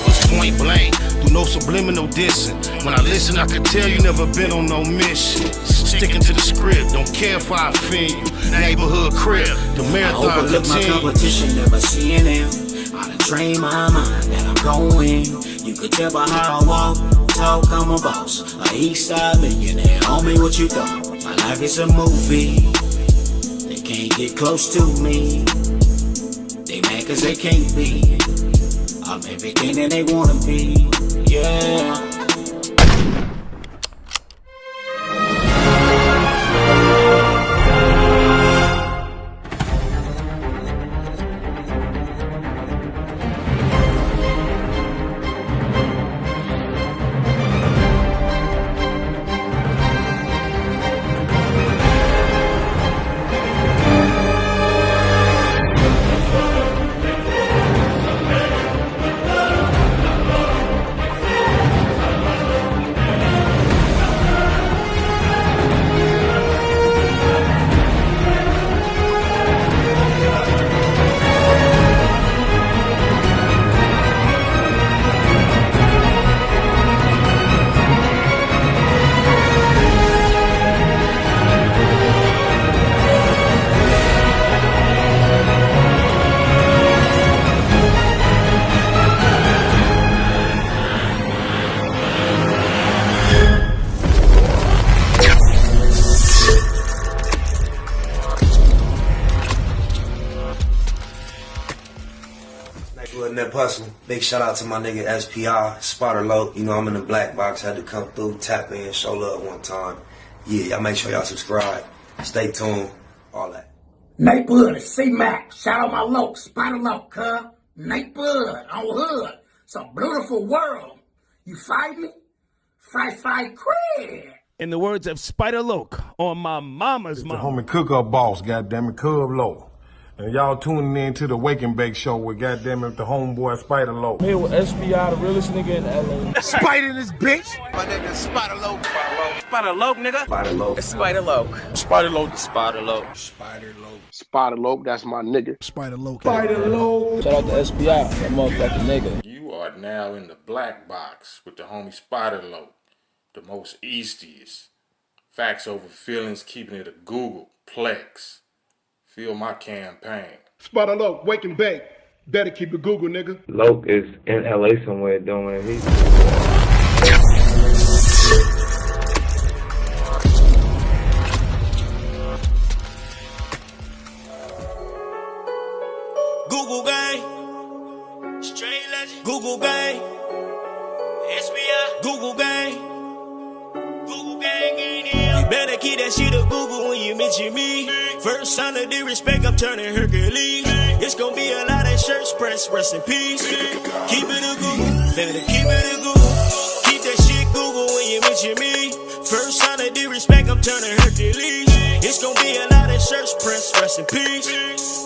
Was point blank, through no subliminal dissing. When I listen, I can tell you never been on no mission. Sticking to the script, don't care if I offend you. Neighborhood crib, the marathon I overlook my competition, never seeing them. I done train my mind that I'm going. You could tell by how I walk, talk, I'm a boss. A east side millionaire, homie, what you thought? My life is a movie. They can't get close to me. They mad cause they can't be. I'm everything that they wanna be, yeah. Big shout out to my nigga SPI, Spotter Low. You know I'm in the black box, had to come through, tap in, show love one time. Yeah, y'all make sure y'all subscribe. Stay tuned, all that. Neighborhood, C-Mac, shout out my low, Spotter Low, cuz. Neighborhood, on hood. It's a beautiful world. You fight me? Fight, crib. In the words of Spider Loke on my mama's It's mama. the homie cook-up boss, goddammit, Cub Low. And y'all tuning in to the Wake and Bake show with goddammit the homeboy Spider Low. Here with SPI, the realest nigga in LA. Spider this bitch. My nigga Spider Loke. Spider Loke, nigga. Spider Low. Spider Loke. Spider Loke. Spider Loke. Spider Loke. Spider Loke, that's my nigga. Spider Loke. Spider Loke. Shout out to SPI, that motherfucking nigga. You are now in the black box with the homie Spider Loke, the most eastiest. Facts over feelings, keeping it a Google Plex. Feel my campaign. Spider Low, Wake and Bake. Better keep it Google, nigga. Loke is in LA somewhere doing what he. Google gang, straight legend. Google gang, SBI. Google gang, Google gang in here. You better keep that shit a Google when you mention me. First sign of disrespect, I'm turning Hercules. It's gonna be a lot of shirts pressed, rest in peace. Keep it a Google, better keep it a Google. Keep that shit Google when you mention me. First sign of disrespect, I'm turning Hercules. It's gonna be a lot of shirts pressed, rest in peace.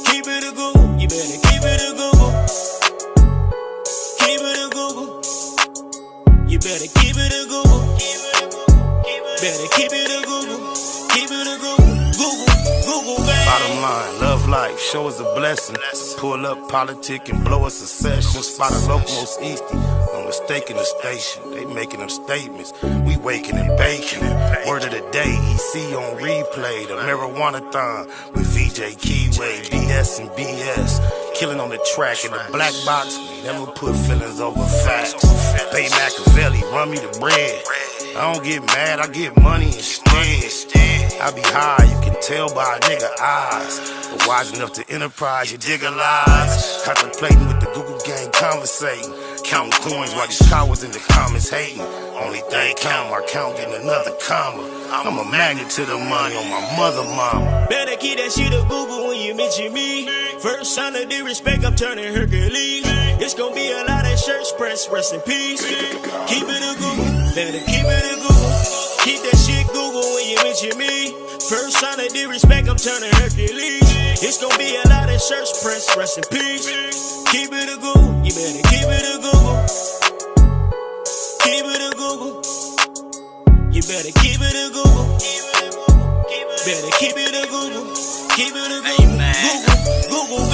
Keep it a Google, you better keep it a Google. Keep it a Google. You better keep it a Google. Better keep it a Google. Keep it a Google. Google, baby. Bottom line, love life, show us a blessing. Pull up, politic, and blow us a session. Spot a local most easty, no mistaking the station. They making them statements, we waking and baking. Word of the day, EC on replay. The marijuana-thon with VJ Keyway, BS and BS. Killing on the track in the black box, we never put feelings over facts. Baymaacbiz, run me the bread. I don't get mad, I get money instead. I be high, you can tell by a nigga eyes. But wise enough to enterprise, you dig a lies. Contemplating with the Google gang, conversating. Counting coins while these cowards in the comments hating. Only thing count, my count getting another comma. I'm a magnet to the money on my mother mama. Better keep that shit a Google when you mention me. First sign of disrespect, I'm turning Hercules. It's gonna be a lot of shirts pressed, rest in peace. Keep it a Google, better keep it a Google. Keep that shit Google when you mention me. First sign of disrespect, I'm turning Hercules. It's gonna be a lot of shirts pressed, rest in peace. Keep it a Google, you better keep it a Google. Keep it a Google. You better keep it a Google. Better keep it a Google. Keep it a Google. Google.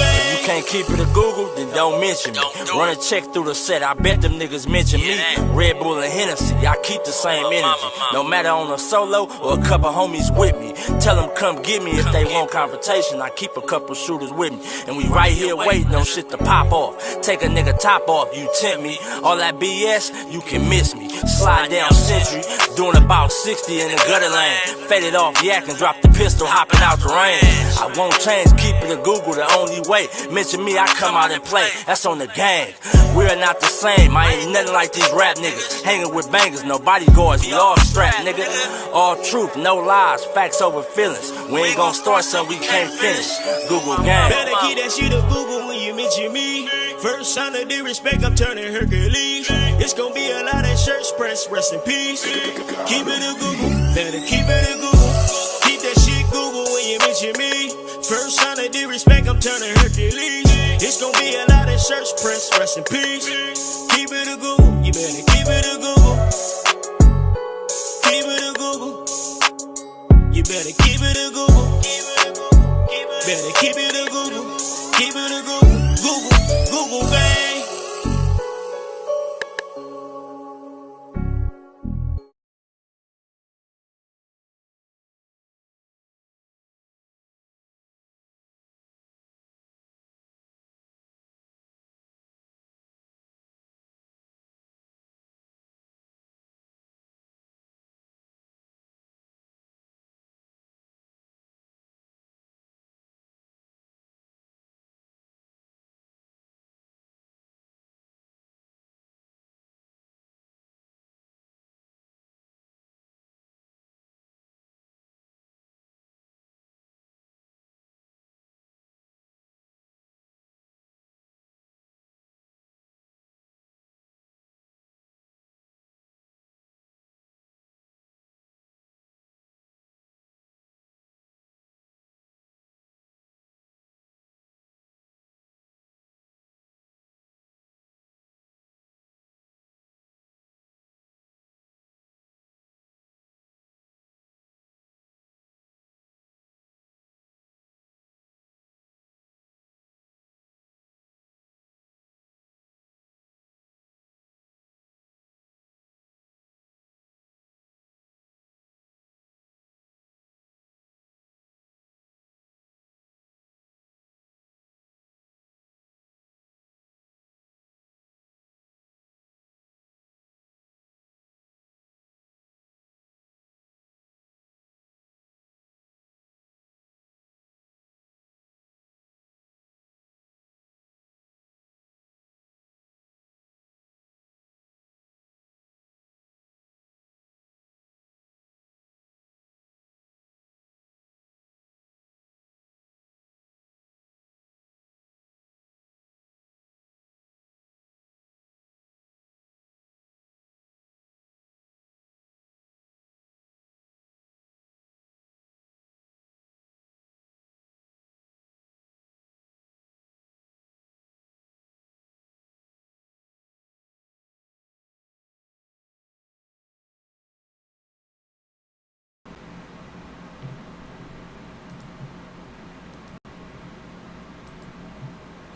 can't keep it a Google, then don't mention me. Run a check through the set, I bet them niggas mention me. Red Bull and Hennessy, I keep the same energy. No matter on a solo or a couple homies with me. Tell them come get me if they want confrontation. I keep a couple shooters with me. And we right here waiting on shit to pop off. Take a nigga top off, you tempt me. All that BS, you can miss me. Slide down Century, doing about 60 in the gutter lane. Faded off yak and drop the pistol, hopping out the rain. I won't change, keep it a Google, the only way. Mention me, I come out and play. That's on the gang. We're not the same, I ain't nothing like these rap niggas. Hanging with bangers, no bodyguards, we all strapped, nigga. All truth, no lies, facts over feelings. We ain't gon' start something we can't finish. Google gang. Better keep that shit a Google when you mention me. First sign of disrespect, I'm turning Hercules. It's gonna be a lot of shirts press, rest in peace. Keep it a Google, better keep it a Google. Keep that shit Google when you mention me. First sign of disrespect, I'm turning Hercules. It's gonna be a lot of shirts press, rest in peace. Keep it a Google, you better keep it a Google. Keep it a Google. You better keep it a Google. Better keep it a Google. Keep it a Google. Google bang.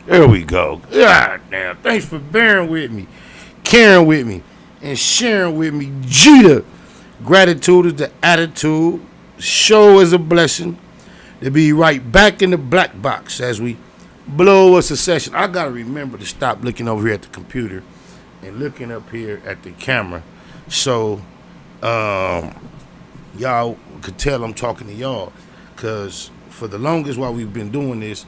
There we go. God damn. Thanks for bearing with me, caring with me, and sharing with me. Jeter. Gratitude is the attitude. Show is a blessing. To be right back in the black box as we blow us a session. I got to remember to stop looking over here at the computer and looking up here at the camera. So y'all could tell I'm talking to y'all. Because for the longest while we've been doing this,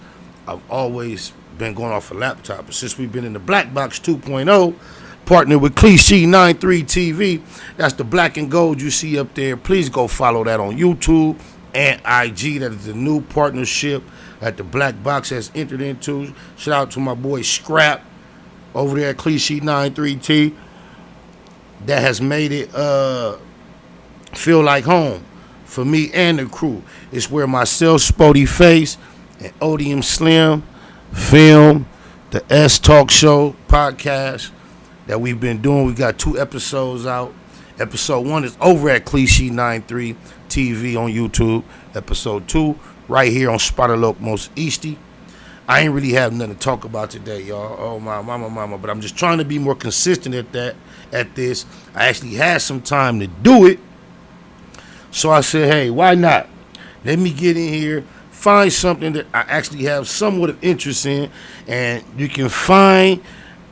I've always been going off a laptop. But since we've been in the Black Box 2.0, partnered with Clichy 93 TV, that's the black and gold you see up there. Please go follow that on YouTube and IG. That is the new partnership that the Black Box has entered into. Shout out to my boy Scrap over there at Clichy 93 T. That has made it feel like home for me and the crew. It's where myself, Spody Face, and Odium Slim film the S Talk Show podcast that we've been doing. We got 2 episodes out. Episode 1 is over at Clichy 93 TV on YouTube. Episode 2 right here on Spider Loc Most Easty. I ain't really have nothing to talk about today, y'all. Oh my mama, but I'm just trying to be more consistent at this. I actually had some time to do it. So I said, hey, why not? Let me get in here, find something that I actually have somewhat of interest in, and you can find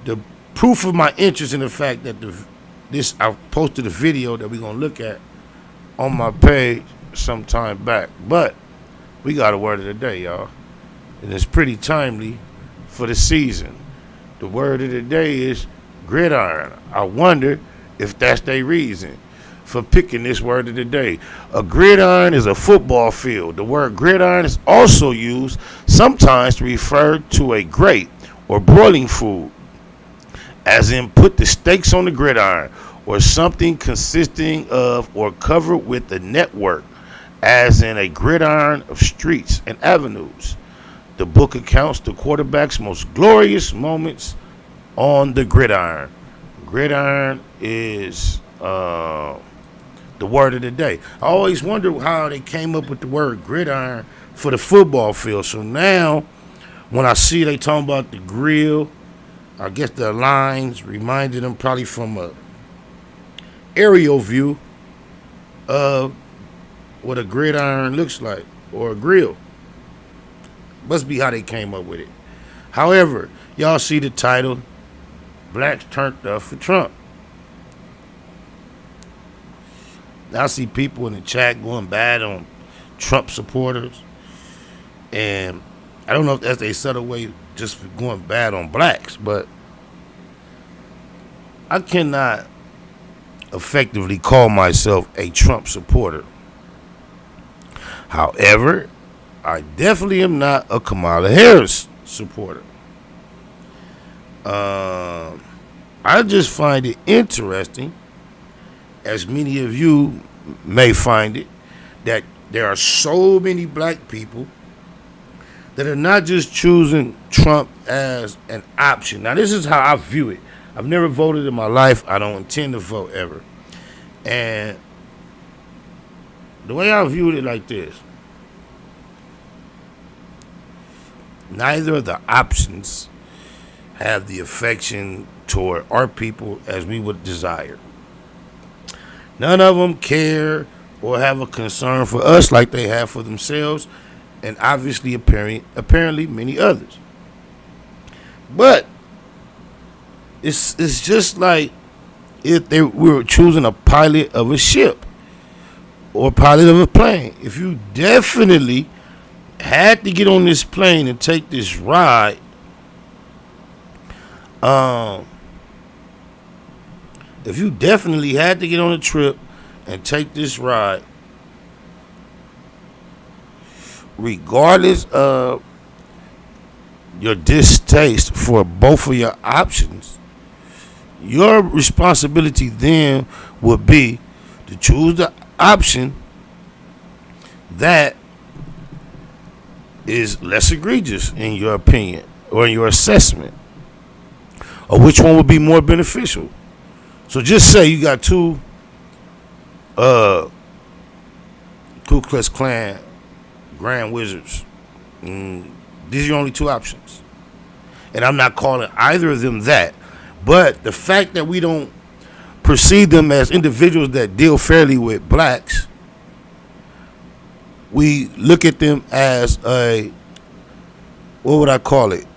the proof of my interest in the fact that I posted a video that we're gonna look at on my page sometime back. But we got a word of the day, y'all, and it's pretty timely for the season. The word of the day is gridiron. I wonder if that's their reason for picking this word of the day. A gridiron is a football field. The word gridiron is also used sometimes to refer to a grate or broiling food, as in put the steaks on the gridiron, or something consisting of or covered with a network, as in a gridiron of streets and avenues. The book accounts the quarterback's most glorious moments on the gridiron. Gridiron is the word of the day. I always wonder how they came up with the word gridiron for the football field. So now, when I see they talking about the grill, I guess the lines reminded them probably from a aerial view of what a gridiron looks like, or a grill. Must be how they came up with it. However, y'all see the title, Blacks Turned Up for Trump. I see people in the chat going bad on Trump supporters, and I don't know if that's a subtle way just for going bad on blacks, but I cannot effectively call myself a Trump supporter. However, I definitely am not a Kamala Harris supporter. I just find it interesting, as many of you may find it, that there are so many black people that are not just choosing Trump as an option. Now, this is how I view it. I've never voted in my life. I don't intend to vote ever. And the way I viewed it like this: neither of the options have the affection toward our people as we would desire. None of them care or have a concern for us like they have for themselves, and obviously apparently many others. But it's just like if we were choosing a pilot of a ship or a pilot of a plane. If you definitely had to get on this plane and take this ride, if you definitely had to get on a trip and take this ride, regardless of your distaste for both of your options, your responsibility then would be to choose the option that is less egregious in your opinion or in your assessment, or which one would be more beneficial. So just say you got two Ku Klux Klan Grand Wizards. These are your only two options. And I'm not calling either of them that. But the fact that we don't perceive them as individuals that deal fairly with blacks, we look at them as a, what would I call it?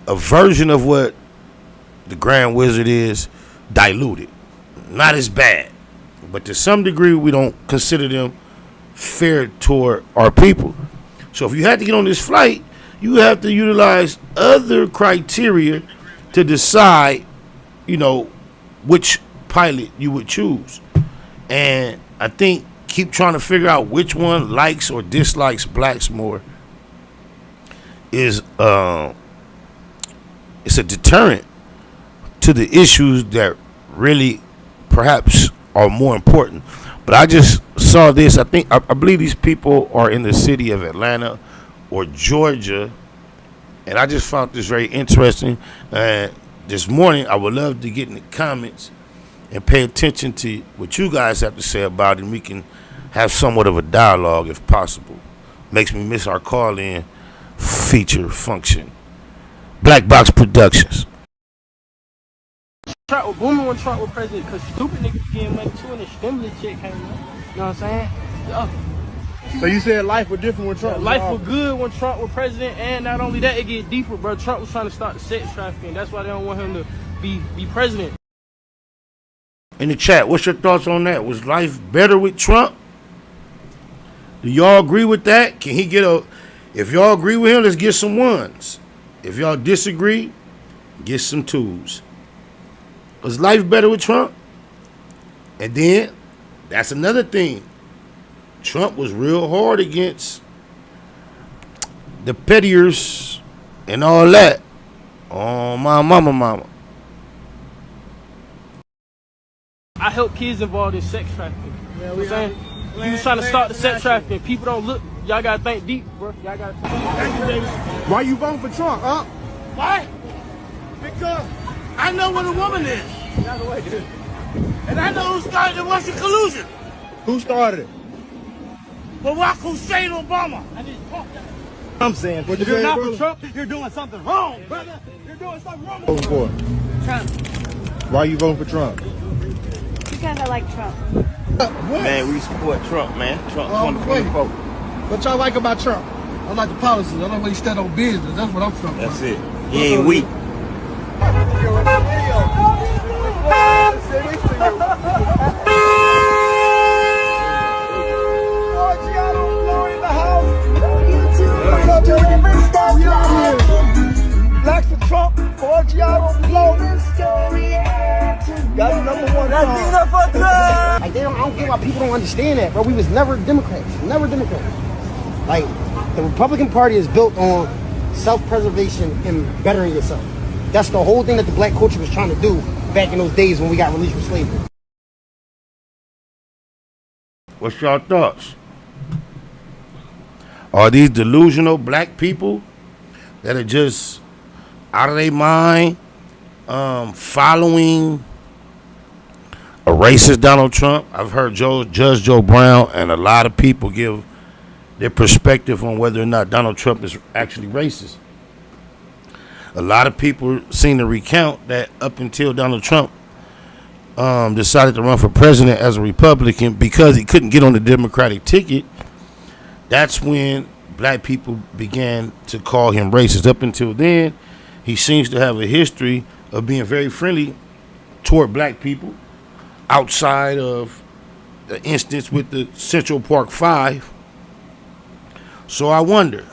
A version of what the Grand Wizard is, diluted. Not as bad. But to some degree, we don't consider them fair toward our people. So if you had to get on this flight, you have to utilize other criteria to decide, which pilot you would choose. And I think keep trying to figure out which one likes or dislikes blacks more is it's a deterrent to the issues that really perhaps are more important. But I just saw this. I believe these people are in the city of Atlanta or Georgia, and I just found this very interesting. And this morning, I would love to get in the comments and pay attention to what you guys have to say about it, and we can have somewhat of a dialogue if possible. Makes me miss our call in feature function. Black Box Productions. Trump was booming when Trump was president because stupid niggas getting money too and the stimulus check came out. You know what I'm saying? So you said life was different when Trump was life was good when Trump was president, and not only that, it get deeper, bro. Trump was trying to start the sex trafficking. That's why they don't want him to be president. In the chat, what's your thoughts on that? Was life better with Trump? Do y'all agree with that? Can he get a... If y'all agree with him, let's get some ones. If y'all disagree, get some twos. Was life better with Trump? And then, that's another thing. Trump was real hard against the pettiers and all that. Oh, my mama. I help kids involved in sex trafficking. You know what I'm saying? He was trying to start the sex trafficking. People don't look. Y'all gotta think deep, bro. Y'all gotta think deep. Thank you, David. Why you voting for Trump, huh? Why? Because I know what a woman is. And I know who started the Russian collusion. Who started it? Barack Hussein Obama. I'm saying, if you're not for Trump, you're doing something wrong, brother. You're doing something wrong. Voting for Trump. Why you voting for Trump? Because I like Trump. Man, we support Trump, man. Trump 2024. What y'all like about Trump? I like the policies. I like what he stand on business. That's what I'm from. That's it. He ain't weak. Blacks for Trump, Orgiano Blow. Got the number one song. Like I don't get why people don't understand that, bro. We was never Democrats. Never Democrats. Like, the Republican Party is built on self-preservation and bettering yourself. That's the whole thing that the black culture was trying to do back in those days when we got released from slavery. What's your thoughts? Are these delusional black people that are just out of their mind, following a racist Donald Trump? I've heard Judge Joe Brown and a lot of people give their perspective on whether or not Donald Trump is actually racist. A lot of people seem to recount that up until Donald Trump decided to run for president as a Republican because he couldn't get on the Democratic ticket, that's when black people began to call him racist. Up until then, he seems to have a history of being very friendly toward black people outside of the instance with the Central Park 5. So I wonder,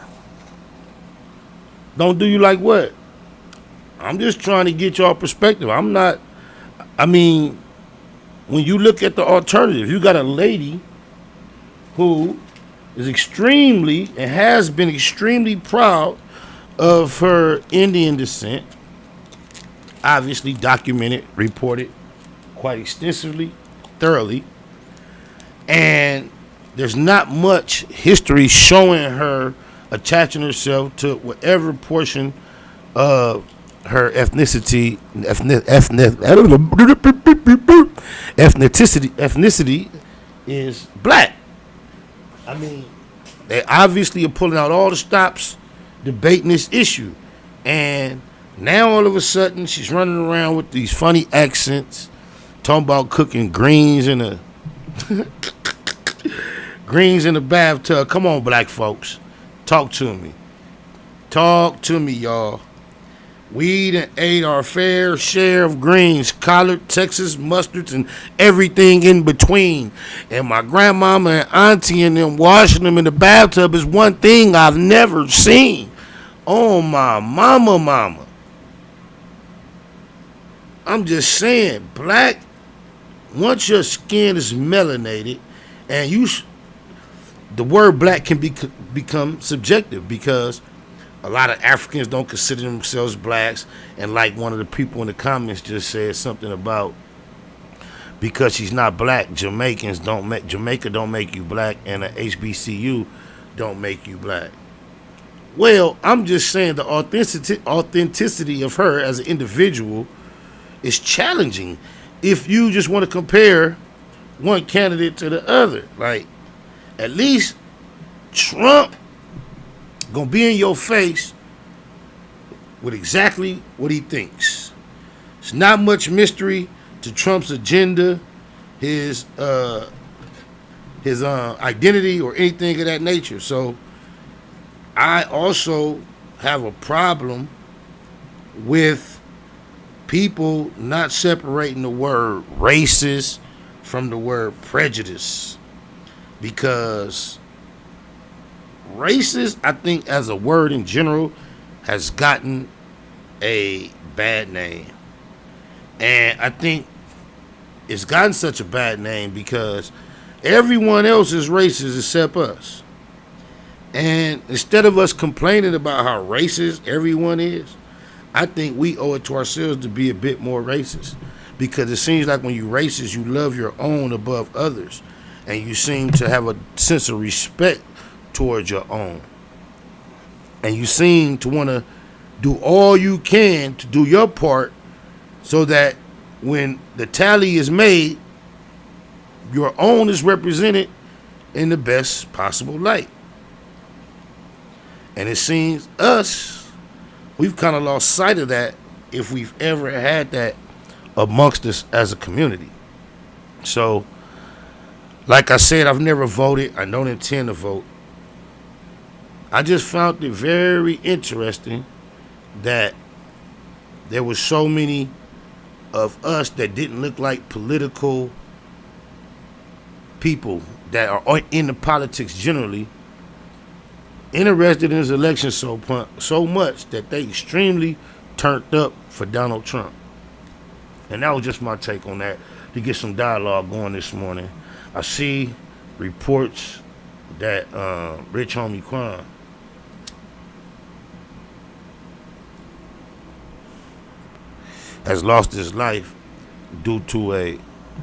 don't do you like what? I'm just trying to get y'all perspective. When you look at the alternative, you got a lady who is extremely and has been extremely proud of her Indian descent, obviously documented, reported quite extensively, thoroughly, and there's not much history showing her attaching herself to whatever portion of her ethnicity is black. I mean, they obviously are pulling out all the stops debating this issue, and now all of a sudden she's running around with these funny accents, talking about cooking greens in a bathtub. Come on, black folks, talk to me, y'all. We done ate our fair share of greens, collard, Texas, mustards, and everything in between. And my grandmama and auntie and them washing them in the bathtub is one thing I've never seen. Oh, my mama. I'm just saying, black, once your skin is melanated, and the word black can become subjective because a lot of Africans don't consider themselves blacks, and like one of the people in the comments just said something about because she's not black, Jamaica don't make you black, and a HBCU don't make you black. Well, I'm just saying the authenticity of her as an individual is challenging if you just want to compare one candidate to the other. Like, at least Trump gonna be in your face with exactly what he thinks. It's not much mystery to Trump's agenda, his identity, or anything of that nature. So I also have a problem with people not separating the word racist from the word prejudice, because racist, I think, as a word in general, has gotten a bad name. And I think it's gotten such a bad name because everyone else is racist except us. And instead of us complaining about how racist everyone is, I think we owe it to ourselves to be a bit more racist. Because it seems like when you're racist, you love your own above others. And you seem to have a sense of respect towards your own. And you seem to want to do all you can to do your part so that when the tally is made, your own is represented in the best possible light. And it seems we've kind of lost sight of that, if we've ever had that amongst us as a community. So, like I said, I've never voted. I don't intend to vote. I just found it very interesting that there were so many of us that didn't look like political people that are in the politics generally interested in this election so much that they extremely turned up for Donald Trump. And that was just my take on that, to get some dialogue going this morning. I see reports that Rich Homie Quan has lost his life due to a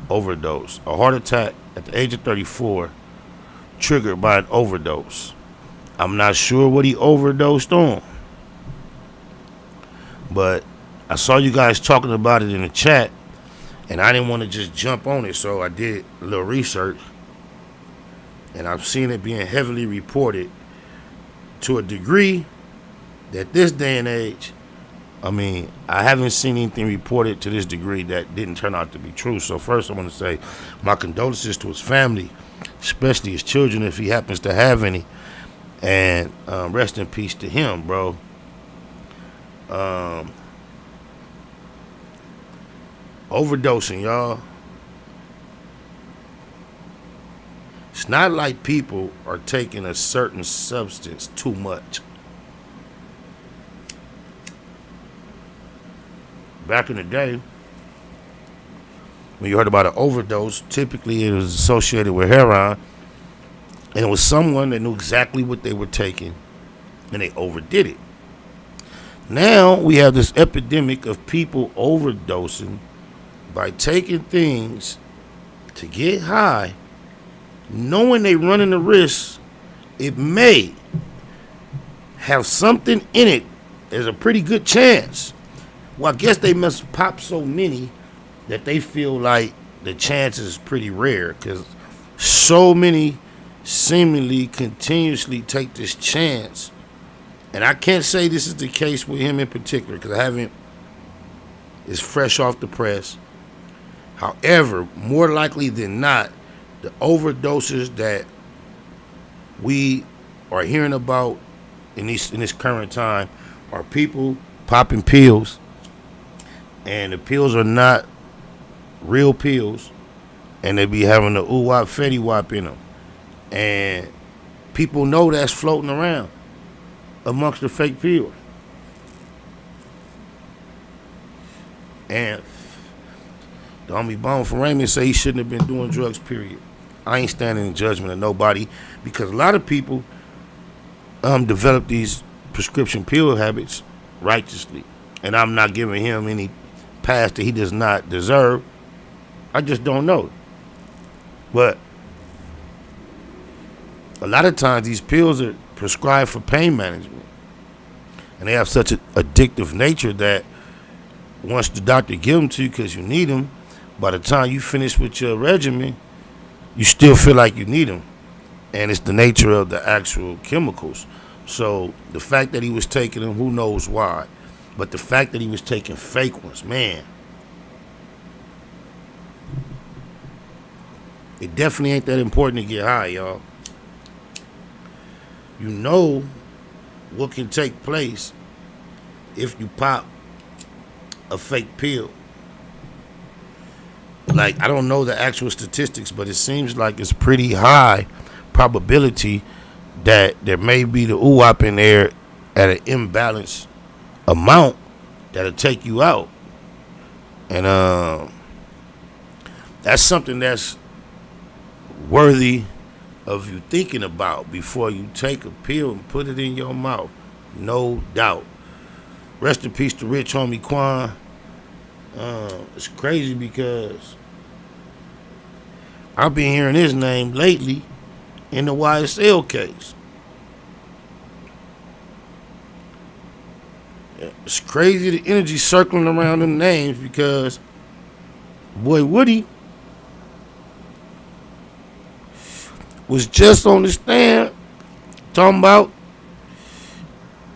overdose, a heart attack at the age of 34, triggered by an overdose. I'm not sure what he overdosed on, but I saw you guys talking about it in the chat, and I didn't want to just jump on it, so I did a little research, and I've seen it being heavily reported to a degree that this day and age, I mean, I haven't seen anything reported to this degree that didn't turn out to be true. So first I want to say my condolences to his family, especially his children if he happens to have any, and rest in peace to him, bro. Overdosing, y'all. It's not like people are taking a certain substance too much. Back in the day, when you heard about an overdose, typically it was associated with heroin, and it was someone that knew exactly what they were taking, and they overdid it. Now we have this epidemic of people overdosing by taking things to get high, knowing they running the risk it may have something in it. There's a pretty good chance. Well, I guess they must pop so many that they feel like the chance is pretty rare, because so many seemingly continuously take this chance. And I can't say this is the case with him in particular, because I haven't, it's fresh off the press. However, more likely than not, the overdoses that we are hearing about in this current time are people popping pills, and the pills are not real pills, and they be having the ooh-wop, fetty-wop in them. And people know that's floating around amongst the fake pills. And the homie Bone from Raymond say he shouldn't have been doing drugs, period. I ain't standing in judgment of nobody, because a lot of people develop these prescription pill habits righteously. And I'm not giving him any pass that he does not deserve. I just don't know. But a lot of times these pills are prescribed for pain management, and they have such an addictive nature that once the doctor gives them to you because you need them, by the time you finish with your regimen, you still feel like you need them. And it's the nature of the actual chemicals. So the fact that he was taking them, who knows why. But the fact that he was taking fake ones, man. It definitely ain't that important to get high, y'all. You know what can take place if you pop a fake pill. Like, I don't know the actual statistics, but it seems like it's pretty high probability that there may be the ooh-wop in there at an imbalanced amount that'll take you out. And that's something that's worthy of you thinking about before you take a pill and put it in your mouth. No doubt. Rest in peace to Rich Homie Quan. It's crazy because I've been hearing his name lately in the YSL case. It's crazy the energy circling around them names because boy Woody was just on the stand talking about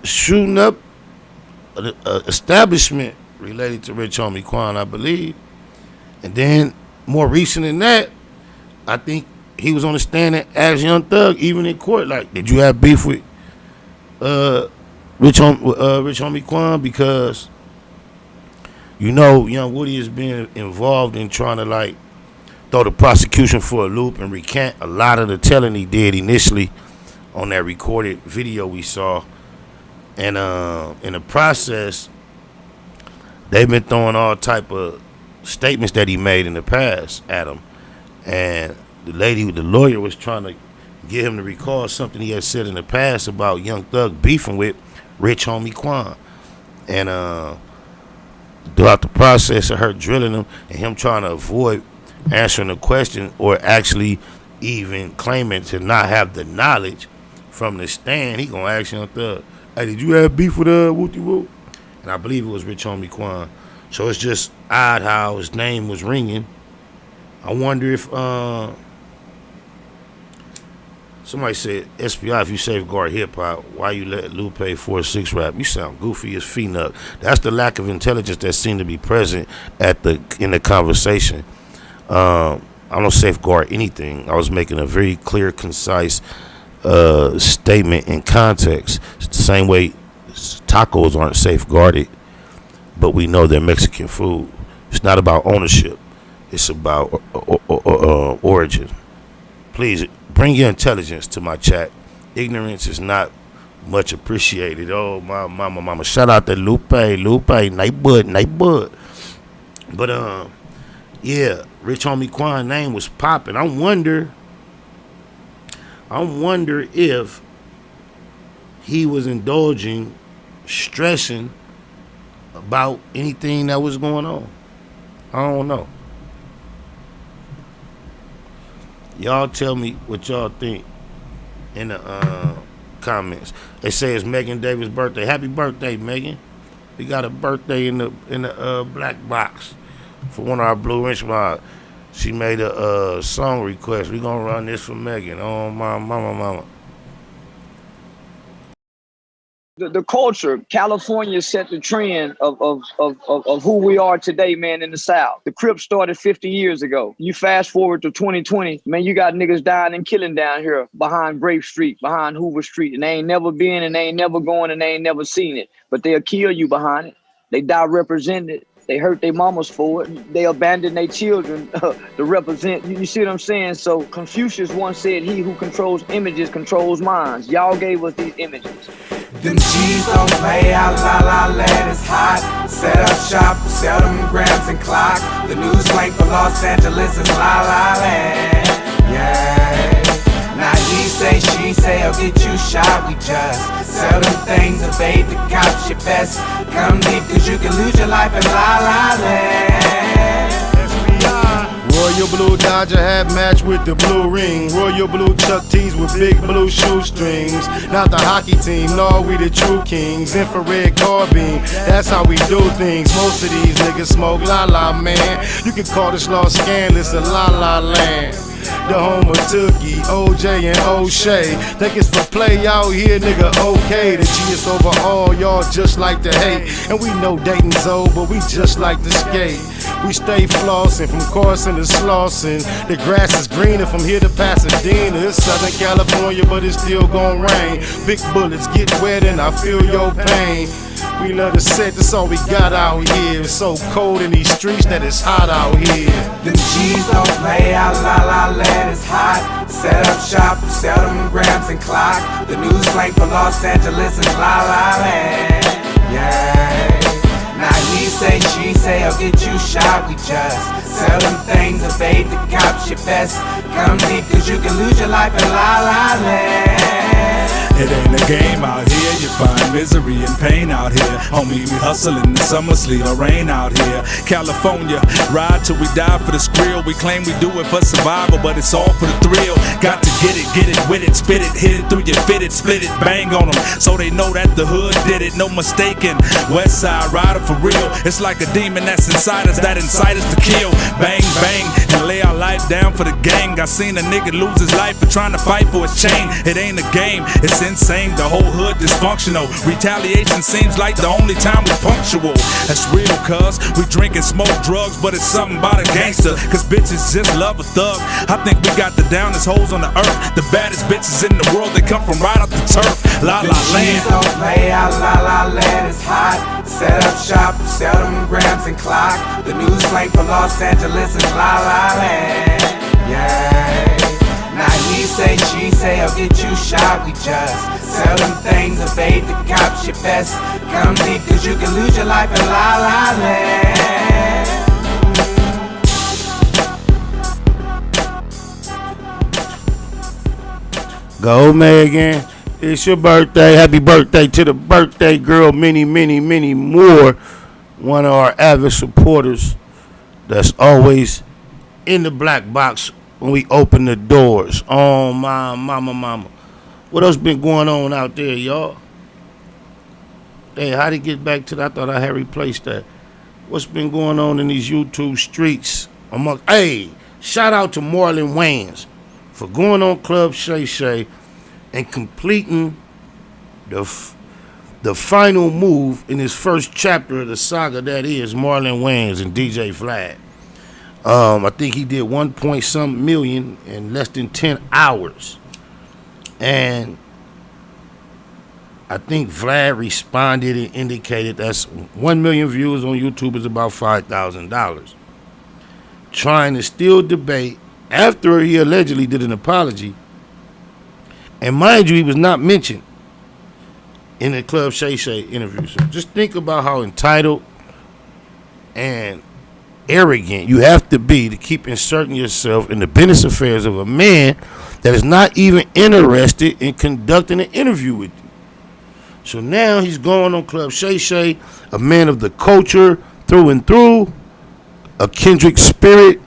shooting up an establishment related to Rich Homie Quan, I believe. And then more recent than that, I think he was on the stand and asked Young Thug, even in court, like, did you have beef with Rich Homie Quan? Because you know Young Woody has been involved in trying to like throw the prosecution for a loop and recant a lot of the telling he did initially on that recorded video we saw. And in the process, they've been throwing all type of statements that he made in the past at him. And the lawyer was trying to get him to recall something he had said in the past about Young Thug beefing with Rich Homie Quan. And throughout the process of her drilling him and him trying to avoid answering the question or actually even claiming to not have the knowledge from the stand, he gonna ask Young Thug, hey, did you have beef with Wooty Woo? And I believe it was Rich Homie Quan. So it's just odd how his name was ringing. I wonder if somebody said, SPI, if you safeguard hip-hop, why you let Lupe 4-6 rap? You sound goofy as Phoenix. That's the lack of intelligence that seemed to be present in the conversation. I don't safeguard anything. I was making a very clear, concise statement in context. It's the same way tacos aren't safeguarded, but we know they're Mexican food. It's not about ownership. It's about origin. Please bring your intelligence to my chat. Ignorance is not much appreciated. Oh, my mama. Shout out to Lupe, night bud. But yeah, Rich Homie Quan name was popping. I wonder if he was indulging, stressing about anything that was going on. I don't know. Y'all tell me what y'all think in the comments. They say it's Megan Davis' birthday. Happy birthday, Megan. We got a birthday in the black box for one of our Blue Inch mods. She made a song request. We gonna run this for Megan. Oh, my mama. The culture, California set the trend of who we are today, man, in the South. The Crips started 50 years ago. You fast forward to 2020, man, you got niggas dying and killing down here behind Grape Street, behind Hoover Street, and they ain't never been and they ain't never going and they ain't never seen it. But they'll kill you behind it. They die represented. They hurt their mamas for it. They abandon their children to represent. You see what I'm saying? So Confucius once said, he who controls images controls minds. Y'all gave us these images. Them G's don't play out, la land is hot. Set up shop, sell them grams and clock. The news link for Los Angeles is la land. Yeah. Now he say, she say, I'll get you shot. We just sell them things, evade the cops. Your best come deep, cause you can lose your life in la land. Royal blue Dodger hat matched with the blue ring. Royal blue Chuck T's with big blue shoestrings. Not the hockey team, no, we the true kings. Infrared carbine, that's how we do things. Most of these niggas smoke la man. You can call this law scandalous a la land. The home of Tookie, OJ, and O'Shea. Think it's for play out here, nigga, okay. The G is over all, y'all just like to hate. And we know dating's old, but we just like to skate. We stay flossing from Carson to Slauson. The grass is greener from here to Pasadena. It's Southern California, but it's still gon' rain. Big bullets get wet and I feel your pain. We love to set, that's all we got out here. It's so cold in these streets that it's hot out here. Them G's don't play out, la la land, it's hot. Set up shop, sell them grams and clock. The news link for Los Angeles is la la land, yeah. Now he say, she say, I'll get you shot. We just sell them things, evade the cops, your best come deep, cause you can lose your life in la la land. It ain't a game out here, you find misery and pain out here. Homie, we hustling the summer, sleet or rain out here. California, ride till we die for the skrill. We claim we do it for survival, but it's all for the thrill. Got to get it with it, spit it, hit it through your fitted, split it, bang on them, so they know that the hood did it, no mistaking. West side rider for real, it's like a demon that's inside us, that incite us to kill. Bang, bang, and lay our life down for the gang. I seen a nigga lose his life for trying to fight for his chain. It ain't a game, it's insane, the whole hood dysfunctional. Retaliation seems like the only time we punctual. That's real, cuz we drink and smoke drugs, but it's something about a gangster, cause bitches just love a thug. I think we got the downest hoes on the earth, the baddest bitches in the world, they come from right off the turf. La la land. Don't play out, la la land, it's hot. Set up shop, sell them grams and clock. The news link for Los Angeles is la la land, yeah. Now he say, she say, I'll get you shot. We just sell them things, evade the cops, your best come deep, cause you can lose your life in la la land. Go Megan, it's your birthday. Happy birthday to the birthday girl. Many, many, many more. One of our avid supporters that's always in the black box when we open the doors. Oh, my mama. What else been going on out there, y'all? Hey, how'd it get back to that? I thought I had replaced that. What's been going on in these YouTube streets? Hey, shout out to Marlon Wayans for going on Club Shay Shay and completing the final move in his first chapter of the saga that is Marlon Wayans and DJ Vlad. I think he did 1 point some million in less than 10 hours. And I think Vlad responded and indicated that's 1 million views on YouTube is about $5,000. Trying to still debate after he allegedly did an apology. And mind you, he was not mentioned in the Club Shay Shay interview. So just think about how entitled and arrogant you have to be to keep inserting yourself in the business affairs of a man that is not even interested in conducting an interview with you. So now he's going on Club Shay Shay, a man of the culture through and through, a kindred spirit,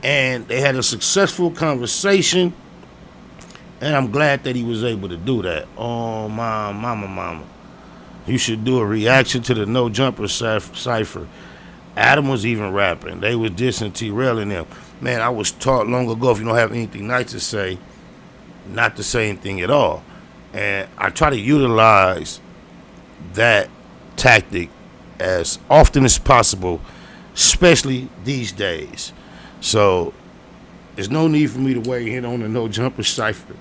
and they had a successful conversation, and I'm glad that he was able to do that. Oh, my mama. You should do a reaction to the No Jumper cipher. Adam was even rapping. They was dissing T-Rail and them. Man, I was taught long ago, if you don't have anything nice to say, not to say anything at all. And I try to utilize that tactic as often as possible, especially these days. So there's no need for me to weigh in on the No Jumper cipher.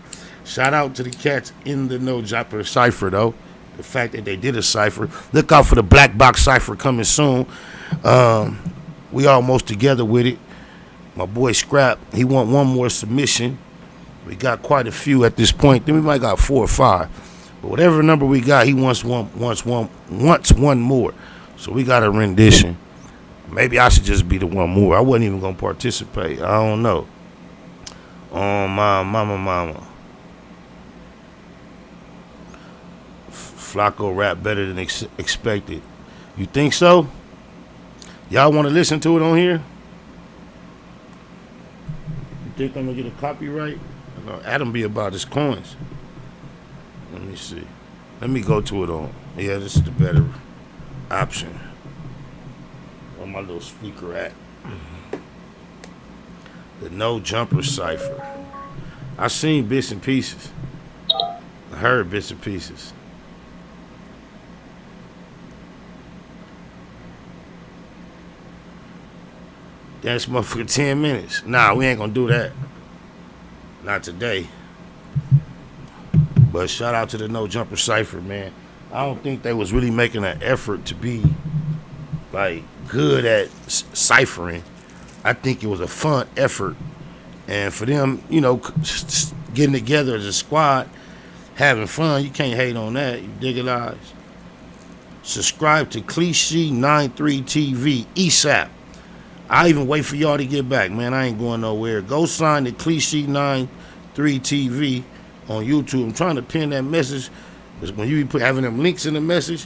Shout out to the cats in the No Jumper cipher, though. The fact that they did a cipher. Look out for the Black Box cipher coming soon. We almost together with it. My boy Scrap, he want one more submission. We got quite a few at this point. Then we might got 4 or 5. But whatever number we got, he wants one more. So we got a rendition. Maybe I should just be the one more. I wasn't even gonna participate. I don't know. Oh, my mama. Flacco rap better than expected. You think so? Y'all want to listen to it on here? You think I'm gonna get a copyright? Adam be about his coins. Let me see. Let me go to it on. Yeah, this is the better option. Where my little speaker at? The No Jumper cipher. I seen bits and pieces. I heard bits and pieces. That's motherfucking 10 minutes. Nah, we ain't gonna do that. Not today. But shout out to the No Jumper cipher, man. I don't think they was really making an effort to be like good at ciphering. I think it was a fun effort. And for them, you know, getting together as a squad, having fun, you can't hate on that. You dig it, eyes? Subscribe to Cliche 93 TV ASAP. I even wait for y'all to get back, man. I ain't going nowhere. Go sign the Cliche 93 TV on YouTube. I'm trying to pin that message, because when you be having them links in the message,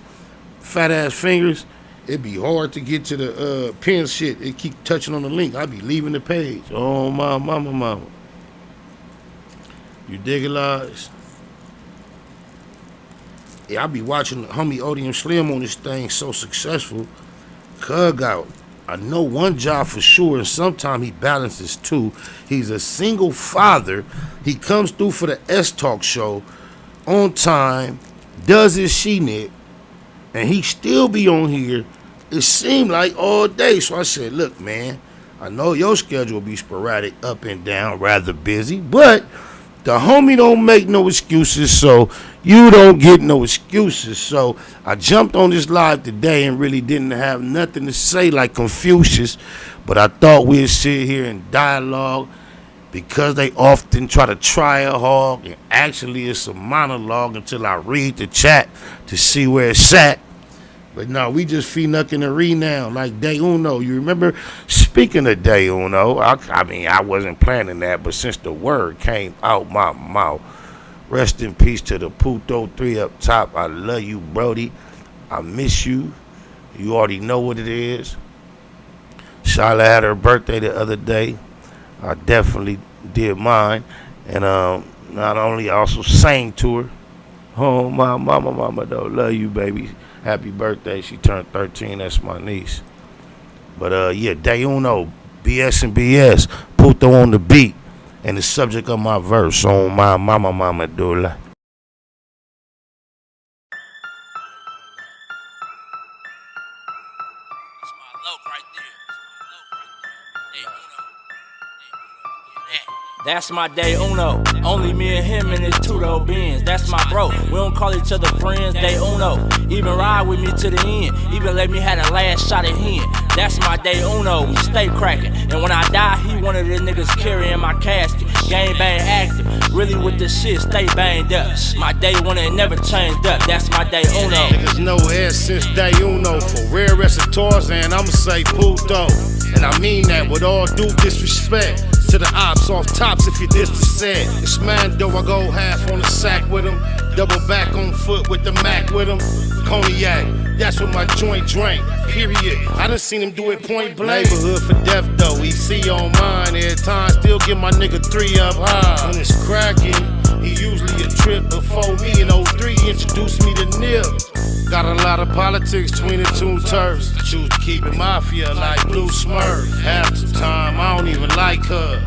fat ass fingers, it'd be hard to get to the pin shit. It keep touching on the link. I be leaving the page. Oh my mama. You dig it, lies? Yeah, I be watching homie Odium Slim on this thing so successful. Cug out. I know one job for sure, and sometimes he balances two. He's a single father. He comes through for the S-Talk show on time, does his she-knit, and he still be on here, it seemed like all day. So I said, look, man, I know your schedule be sporadic, up and down, rather busy, but the homie don't make no excuses, so you don't get no excuses. So I jumped on this live today and really didn't have nothing to say like Confucius, but I thought we'd sit here and dialogue, because they often try to try a hog, and actually it's a monologue until I read the chat to see where it's at. But no, we just knucking and re now, like Day Uno. You remember? Speaking of Day Uno, I mean, I wasn't planning that, but since the word came out my mouth, rest in peace to the Puto 3 up top. I love you, Brody. I miss you. You already know what it is. Shyla had her birthday the other day. I definitely did mine. And not only, I also sang to her. Oh, my mama, though. Love you, baby. Happy birthday. She turned 13. That's my niece. But, yeah, Day Uno, BS and BS. Puto on the beat. And the subject of my verse, on my mama, Dula. That's my Day Uno. Only me and him in his two-door Benz. That's my bro. We don't call each other friends. Day Uno. Even ride with me to the end. Even let me have the last shot at him. That's my Day Uno. We stay cracking. And when I die, he one of the niggas carrying my casket. Gang bang active. Really with the shit, stay banged up. My day one and never changed up. That's my Day Uno. Niggas know air since Day Uno. For rare recitors, and I'ma say Puto. And I mean that with all due disrespect to the ops off tops if you diss the set. It's Mando, I go half on the sack with him. Double back on foot with the Mac with him. Cognac, that's what my joint drank, period. I done seen him do it point blank. Neighborhood for death though, EC on mine. Every time, still get my nigga 3 up high. When it's cracking, he usually a trip before me. In 03, introduced me to Nip. Got a lot of politics between the two turfs. Choose to keep it mafia like Blue Smurf. Half the time, I don't even like her.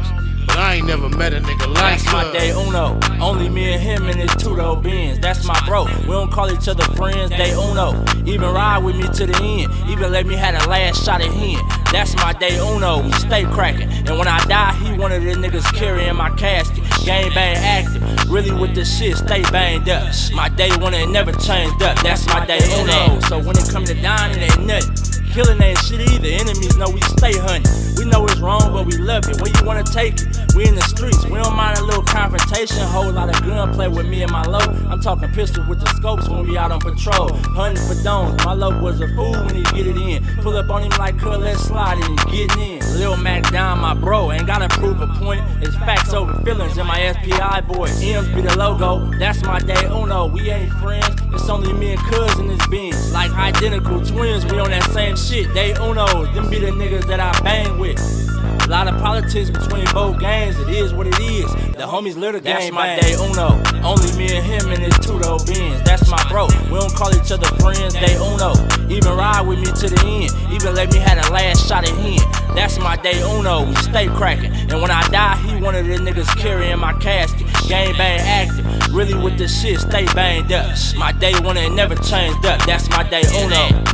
But I ain't never met a nigga like That's my Day Uno. Only me and him in his two-door Benz. That's my bro. We don't call each other friends. Day Uno. Even ride with me to the end. Even let me have the last shot at him. That's my Day Uno. We stay cracking. And when I die, he one of the niggas carrying my casket. Gang bang active. Really with the shit, stay banged up. My day one and never changed up. That's my Day Uno. So when it come to dying, it ain't nothing. Killing ain't shit either. Enemies know we stay hunting. We know it's wrong, but we love it. Where you wanna take it? We in the streets. We don't mind a little confrontation. Whole lot of gunplay with me and my low. I'm talking pistol with the scopes when we out on patrol. Hunting for domes. My low was a fool when he get it in. Pull up on him like cuz, let's slide in. Getting in. Lil Mac down, my bro. Ain't gotta prove a point. It's facts over feelings in my SPI voice. M's be the logo. That's my Day Uno. We ain't friends. It's only me and cuz in this Benz. Like identical twins. We on that same shit. Day Unos. Them be the niggas that I bang with. A lot of politics between both gangs, it is what it is. The homies live the game. That's my day uno. Only me and him in his two-door Benz. That's my bro. We don't call each other friends, day uno. Even ride with me to the end. Even let me have the last shot at him. That's my day uno. We stay cracking. And when I die, he one of the niggas carrying my casket. Gang bang active. Really with the shit, stay banged up. My day one and never changed up. That's my day uno.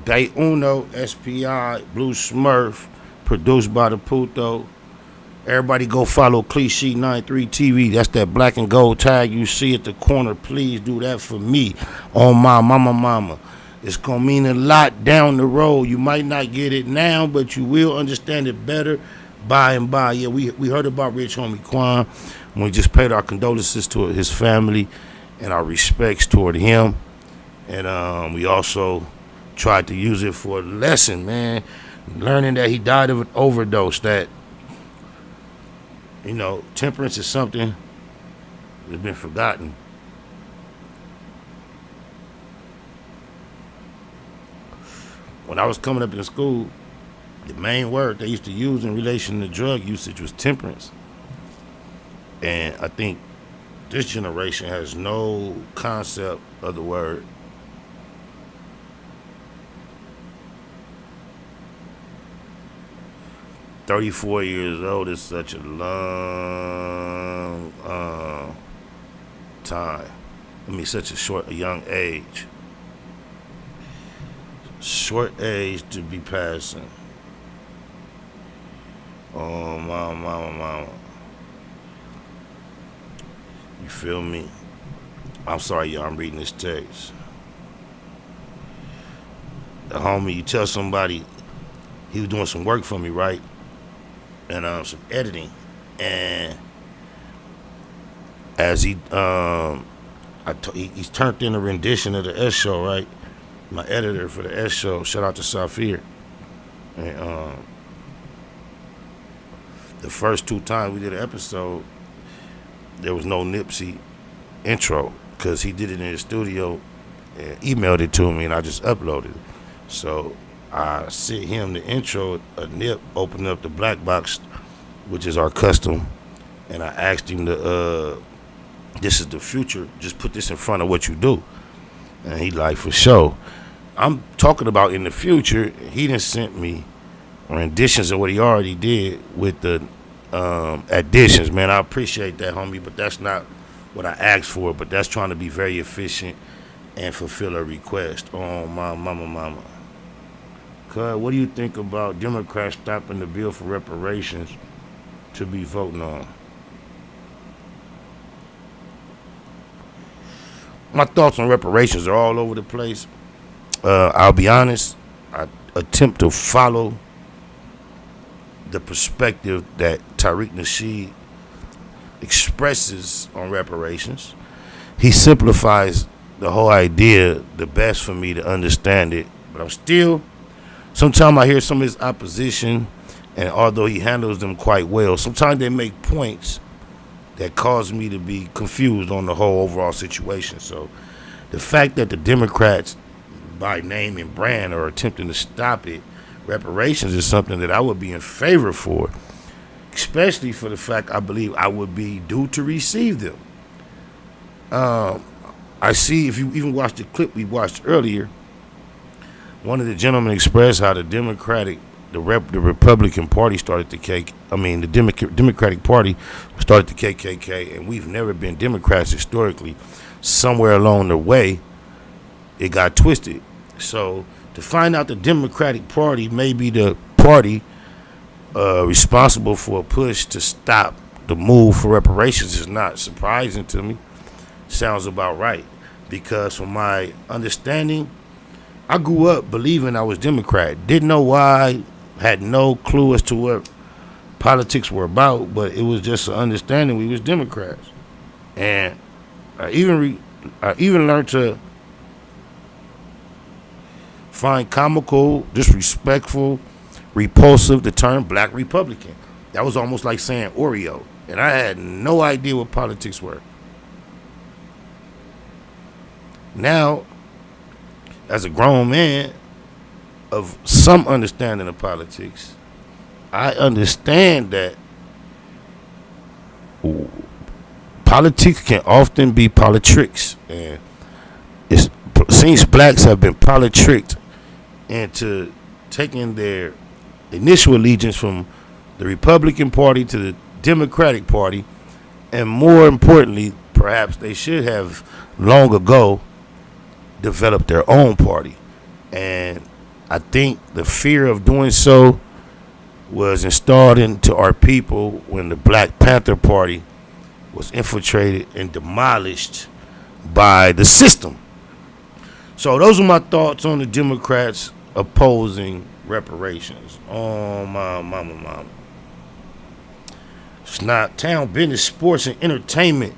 Day Uno, SPI, Blue Smurf, produced by the Puto. Everybody go follow Cliche 93 TV. That's that black and gold tag you see at the corner. Please do that for me on my mama. It's going to mean a lot down the road. You might not get it now, but you will understand it better by and by. Yeah, we heard about Rich Homie Quan. And we just paid our condolences to his family and our respects toward him. And we also tried to use it for a lesson, man. Learning that he died of an overdose, that, you know, temperance is something that's been forgotten. When I was coming up in school, the main word they used to use in relation to drug usage was temperance. And I think this generation has no concept of the word. "34 years old is such a long time. I mean, such a young age. Short age to be passing. Oh, mama. You feel me? I'm sorry, y'all, I'm reading this text. The homie, you tell somebody he was doing some work for me, right? And some editing, and as he's turned in a rendition of the S show, right? My editor for the S show, shout out to Cipher. And the first 2 times we did an episode, there was no Nipsey intro because he did it in his studio and emailed it to me, and I just uploaded it. So I sent him the intro, a Nip opening up the black box, which is our custom, and I asked him to, this is the future, just put this in front of what you do. And he like, for sure. I'm talking about in the future, he done sent me renditions of what he already did with the additions, man. I appreciate that, homie, but that's not what I asked for, but that's trying to be very efficient and fulfill a request. Oh, my mama. Cuz, what do you think about Democrats stopping the bill for reparations to be voting on? My thoughts on reparations are all over the place. I'll be honest, I attempt to follow the perspective that Tariq Nasheed expresses on reparations. He simplifies the whole idea the best for me to understand it, but I'm still, sometimes I hear some of his opposition, and although he handles them quite well, sometimes they make points that cause me to be confused on the whole overall situation. So the fact that the Democrats, by name and brand, are attempting to stop it, reparations, is something that I would be in favor for, especially for the fact I believe I would be due to receive them. I see, if you even watched the clip we watched earlier, one of the gentlemen expressed how the Republican Party started the Democratic Party started the KKK, and we've never been Democrats historically. Somewhere along the way, it got twisted. So to find out the Democratic Party may be the party responsible for a push to stop the move for reparations is not surprising to me. Sounds about right, because from my understanding, I grew up believing I was Democrat. Didn't know why, had no clue as to what politics were about, but it was just an understanding we was Democrats. And I even learned to find comical, disrespectful, repulsive the term black Republican. That was almost like saying Oreo. And I had no idea what politics were. Now, as a grown man of some understanding of politics, I understand that politics can often be politricks. And it seems blacks have been politricked into taking their initial allegiance from the Republican Party to the Democratic Party, and more importantly, perhaps they should have long ago developed their own party. And I think the fear of doing so was installed into our people when the Black Panther Party was infiltrated and demolished by the system. So those are my thoughts on the Democrats opposing reparations. Oh, my mama. It's not town business, sports, and entertainment.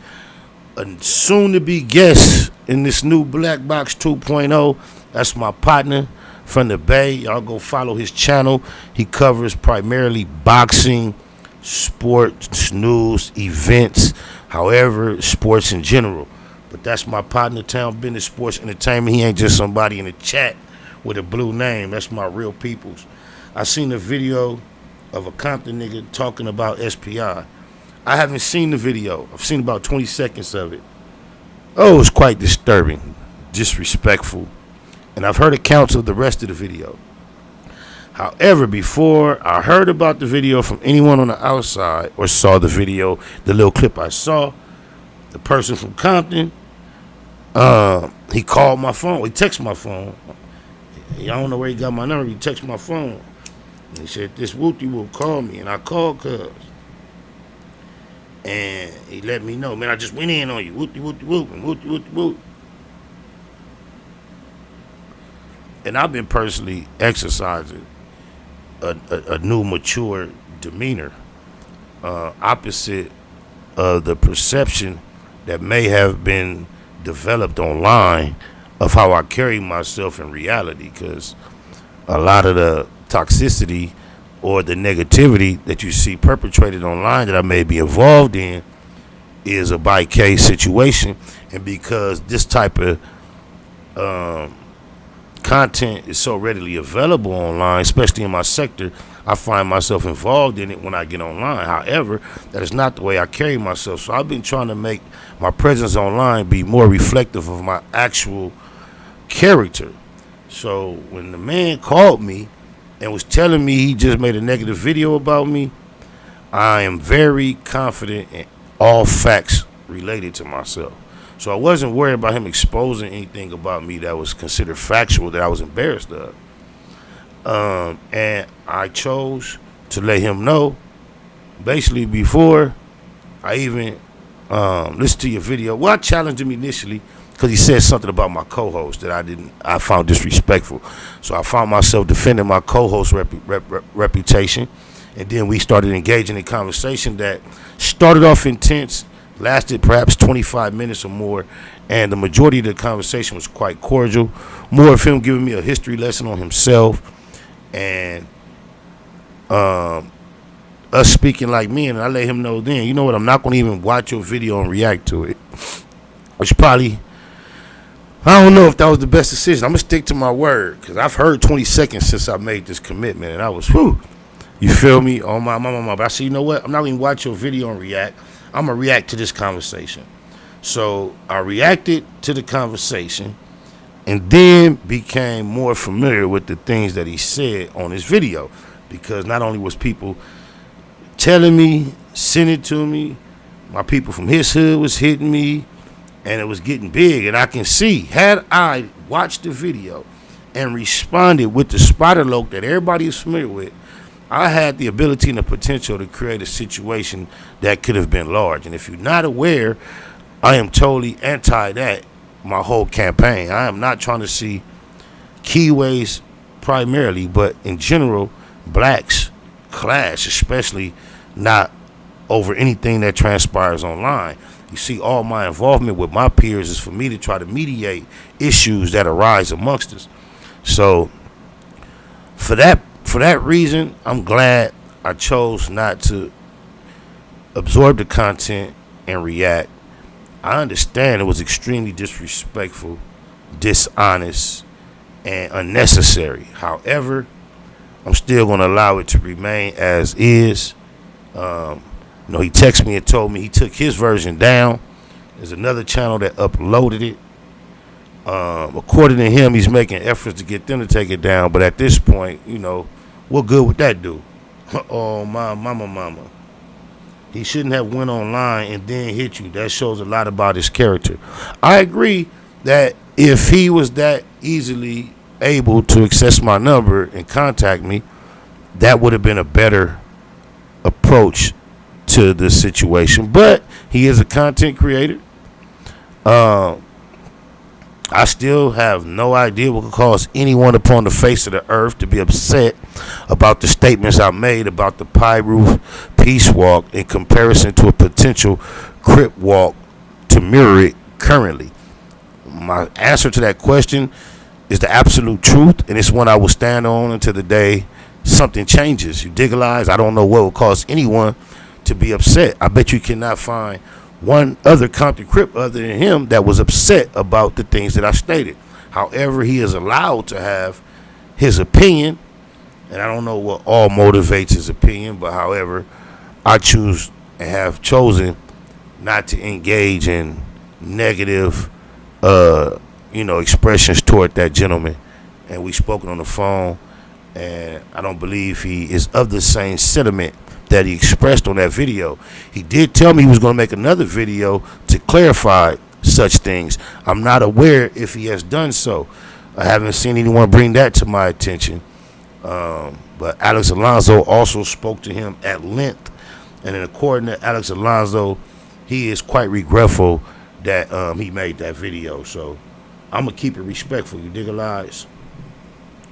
A soon-to-be guest in this new Black Box 2.0. That's my partner from the Bay. Y'all go follow his channel. He covers primarily boxing, sports, news, events, however, sports in general. But that's my partner, town business, sports, entertainment. He ain't just somebody in the chat with a blue name. That's my real peoples. I seen a video of a Compton nigga talking about SPI. I haven't seen the video. I've seen about 20 seconds of it. Oh, it's quite disturbing, disrespectful, and I've heard accounts of the rest of the video. However, before I heard about the video from anyone on the outside or saw the video, the little clip I saw, the person from Compton, he called my phone. He texted my phone. I don't know where he got my number. He texted my phone. And he said, this Wooty will call me. And I called cuz. And he let me know, man, I just went in on you. Wooty, wooty, whoop, and wooty, wooty, whoop. And I've been personally exercising a new mature demeanor, opposite of the perception that may have been developed online of how I carry myself in reality, because a lot of the toxicity or the negativity that you see perpetrated online that I may be involved in is a by case situation. And because this type of content is so readily available online, especially in my sector, I find myself involved in it when I get online. However, that is not the way I carry myself. So I've been trying to make my presence online be more reflective of my actual character. So when the man called me and was telling me he just made a negative video about me, I am very confident in all facts related to myself. So I wasn't worried about him exposing anything about me that was considered factual that I was embarrassed of. And I chose to let him know, basically before I even listened to your video. Well, I challenged him initially because he said something about my co-host that I found disrespectful. So I found myself defending my co-host reputation. And then we started engaging in conversation that started off intense, lasted perhaps 25 minutes or more, and the majority of the conversation was quite cordial. More of him giving me a history lesson on himself, and us speaking like men. And I let him know then, you know what, I'm not going to even watch your video and react to it. Which probably, I don't know if that was the best decision. I'm going to stick to my word, because I've heard 20 seconds since I made this commitment, and I was, whew, you feel me? Oh, my. But I said, you know what, I'm not going to watch your video and react. I'm going to react to this conversation. So I reacted to the conversation and then became more familiar with the things that he said on his video, because not only was people telling me, sending it to me, my people from his hood was hitting me, and it was getting big. And I can see, had I watched the video and responded with the spider loc that everybody is familiar with, I had the ability and the potential to create a situation that could have been large. And if you're not aware, I am totally anti that my whole campaign. I am not trying to see keyways primarily, but in general, blacks clash, especially not over anything that transpires online. You see, all my involvement with my peers is for me to try to mediate issues that arise amongst us. So for that reason, I'm glad I chose not to absorb the content and react. I understand it was extremely disrespectful, dishonest, and unnecessary. However, I'm still going to allow it to remain as is. He texted me and told me he took his version down. There's another channel that uploaded it. According to him, he's making efforts to get them to take it down. But at this point, what good would that do? Oh, my mama. He shouldn't have went online and then hit you. That shows a lot about his character. I agree that if he was that easily able to access my number and contact me, that would have been a better approach to the situation. But he is a content creator. I still have no idea what could cause anyone upon the face of the earth to be upset about the statements I made about the Pyru Peace Walk in comparison to a potential Crip Walk to mirror it currently. My answer to that question is the absolute truth, and it's one I will stand on until the day something changes. You digitalize, I don't know what will cause anyone to be upset. I bet you cannot find one other Compton Crip other than him that was upset about the things that I stated. However, he is allowed to have his opinion, and I don't know what all motivates his opinion, but however, I choose and have chosen not to engage in negative expressions toward that gentleman. And we've spoken on the phone, and I don't believe he is of the same sentiment that he expressed on that video. He did tell me he was going to make another video to clarify such things. I'm not aware if he has done so. I haven't seen anyone bring that to my attention. But Alex Alonso also spoke to him at length, and according to Alex Alonso, he is quite regretful that he made that video. So I'm gonna keep it respectful. You dig a lies?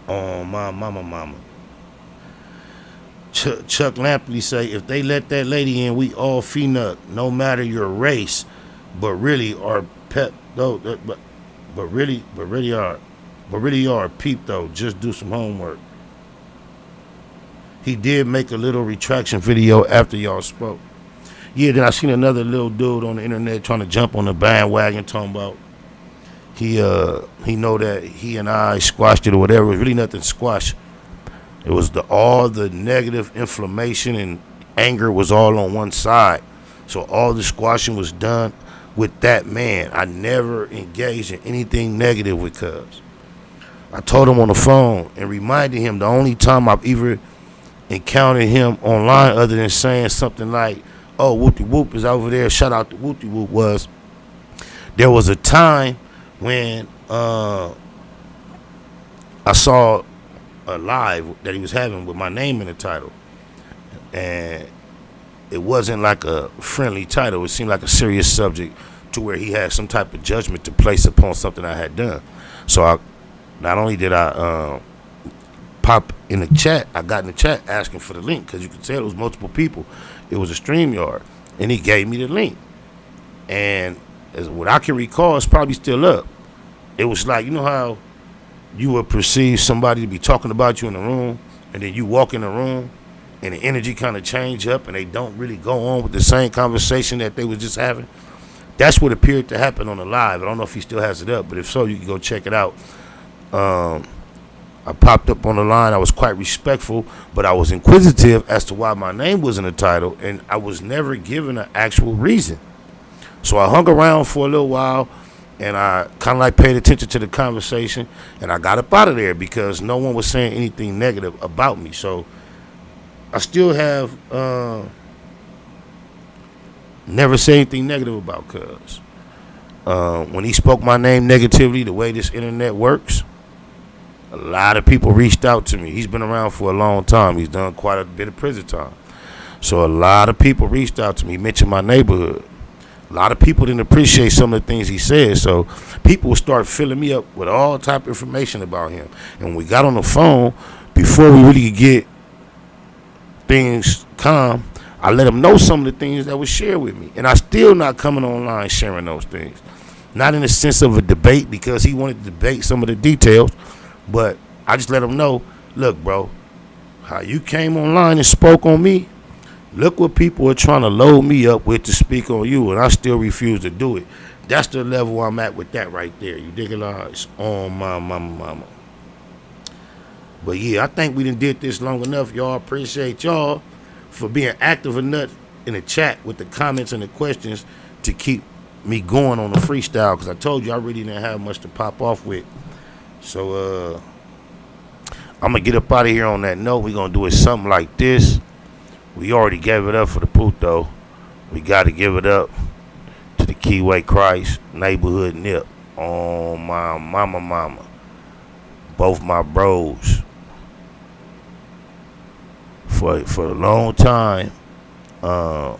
Oh, my mama. Chuck Lampley say, if they let that lady in, we all phenuck, no matter your race, but really are pet though. But really are peep though. Just do some homework. He did make a little retraction video after y'all spoke. Yeah, then I seen another little dude on the internet trying to jump on the bandwagon, talking about he know that he and I squashed it or whatever. It was really nothing squashed. It was all the negative inflammation and anger was all on one side. So all the squashing was done with that man. I never engaged in anything negative with Cuz. I told him on the phone and reminded him the only time I've ever encountered him online other than saying something like, oh, Whoopty Whoop is over there, shout out to Whoopty Whoop, was there was a time when I saw a live that he was having with my name in the title, and it wasn't like a friendly title. It seemed like a serious subject to where he had some type of judgment to place upon something I had done. So not only did I pop in the chat, I got in the chat asking for the link, because you could tell it was multiple people. It was a StreamYard, and he gave me the link, and as what I can recall, it's probably still up. It was like, you know how you would perceive somebody to be talking about you in the room, and then you walk in the room and the energy kind of change up and they don't really go on with the same conversation that they was just having? That's what appeared to happen on the live. I don't know if he still has it up, but if so, you can go check it out. I popped up on the line. I was quite respectful, but I was inquisitive as to why my name was in the title, and I was never given an actual reason. So I hung around for a little while, and I kind of like paid attention to the conversation, and I got up out of there because no one was saying anything negative about me. So I still have never said anything negative about Cuz. When he spoke my name negatively, the way this internet works, a lot of people reached out to me. He's been around for a long time. He's done quite a bit of prison time. So a lot of people reached out to me. He mentioned my neighborhood. A lot of people didn't appreciate some of the things he said, so people would start filling me up with all type of information about him. And when we got on the phone, before we really could get things calm, I let him know some of the things that was shared with me. And I still not coming online sharing those things. Not in the sense of a debate, because he wanted to debate some of the details, But I just let them know, look, bro, how you came online and spoke on me, look what people are trying to load me up with to speak on you, and I still refuse to do it. That's the level I'm at with that right there. You dig it? It's on my mama. But yeah, I think we done did this long enough. Y'all, appreciate y'all for being active enough in the chat with the comments and the questions to keep me going on the freestyle, because I told you I really didn't have much to pop off with. So I'm gonna get up out of here on that note. We're gonna do it something like this. We already gave it up for the Puto. We gotta give it up to the Keyway Christ neighborhood nip. Oh my mama. Both my bros. For a long time, it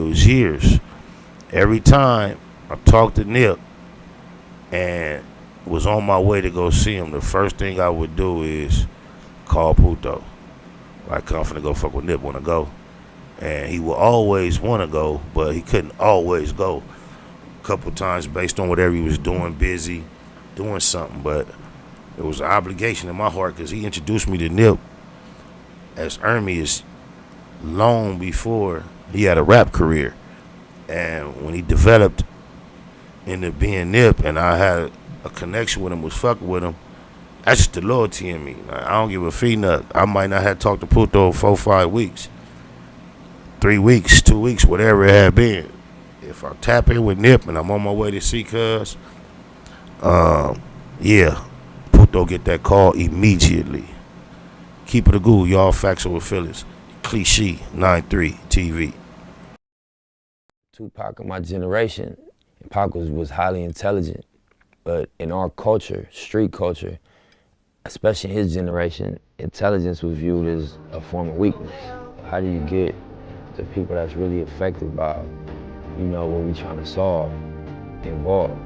was years. Every time I talked to Nip and was on my way to go see him, the first thing I would do is call Puto. Like, I'm finna go fuck with Nip, wanna go? And he would always wanna go, but he couldn't always go. A couple times based on whatever he was doing, busy, doing something. But it was an obligation in my heart, because he introduced me to Nip as Ermias long before he had a rap career. And when he developed into being Nip and I had a connection with him, was fucking with him, that's just the loyalty in me. Like, I don't give a fee nut. I might not have talked to Puto in 4-5 weeks, 3 weeks, 2 weeks, whatever it had been. If I tap in with Nip and I'm on my way to see Cuz, yeah, Puto get that call immediately. Keep it a Google, y'all. Facts over feelings. Cliche 93 TV. Tupac of my generation, Pac was highly intelligent, but in our culture, street culture, especially in his generation, intelligence was viewed as a form of weakness. How do you get the people that's really affected by, what we're trying to solve involved?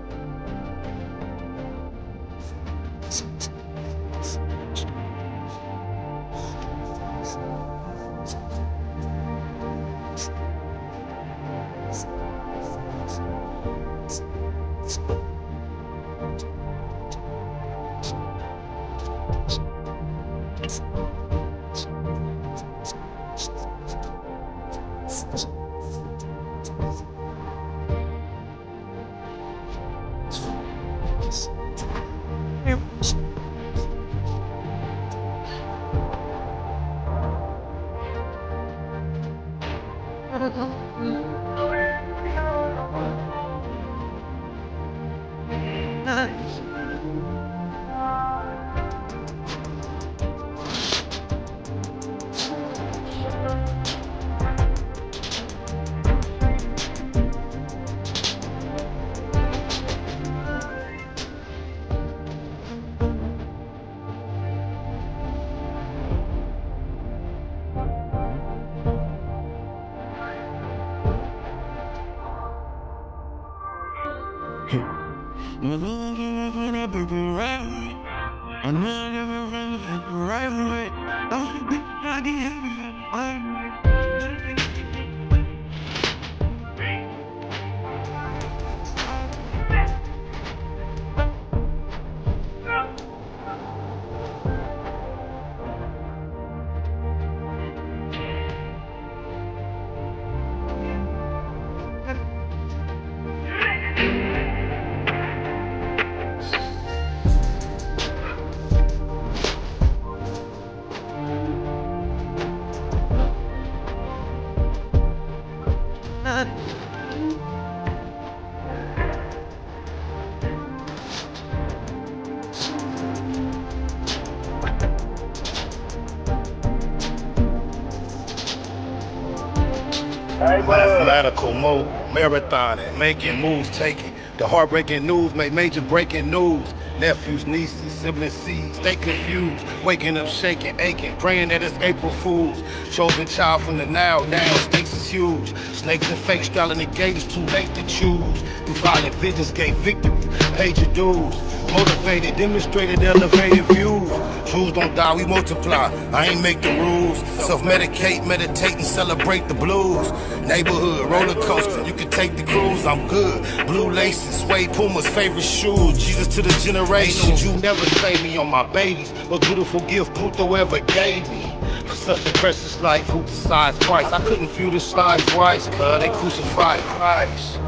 Mathematical mode, marathoning, making moves, taking the heartbreaking news, make major breaking news. Nephews, nieces, siblings, seeds, stay confused. Waking up, shaking, aching, praying that it's April Fools. Chosen child from the now, stakes is huge. Snakes and fake straddling the gate, it's too late to choose. Through violent visions gave victory, paid your dues. Motivated, demonstrated elevated views. Truths don't die, we multiply. I ain't make the rules. Self-medicate, meditate, and celebrate the blues. Neighborhood, roller coaster, you can take the cruise, I'm good. Blue laces, suede Puma's favorite shoes. Jesus to the generations. You never save me on my babies. Most beautiful gift Pluto ever gave me. Such a precious life, who decides Christ? I couldn't view this slide twice, cause they crucified Christ.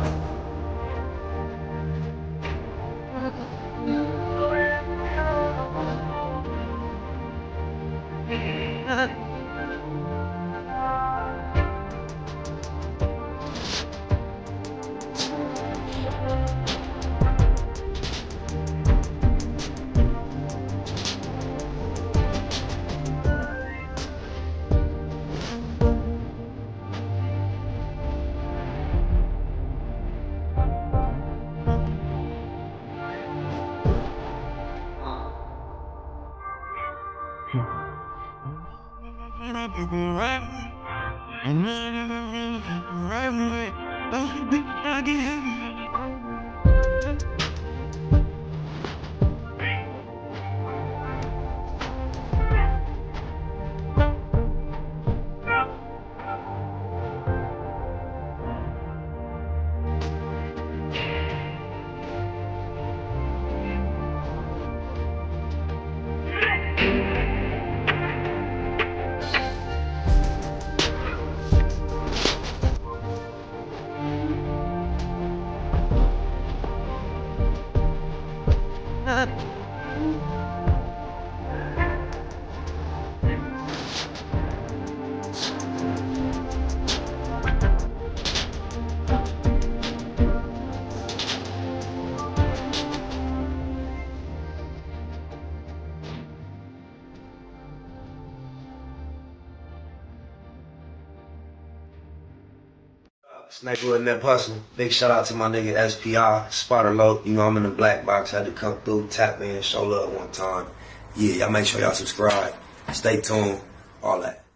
Neighborhood Net Hustling. Big shout out to my nigga SPI, Spotter Low. You know I'm in the black box. Had to come through, tap in, show love one time. Yeah, y'all make sure y'all subscribe. Stay tuned. All that.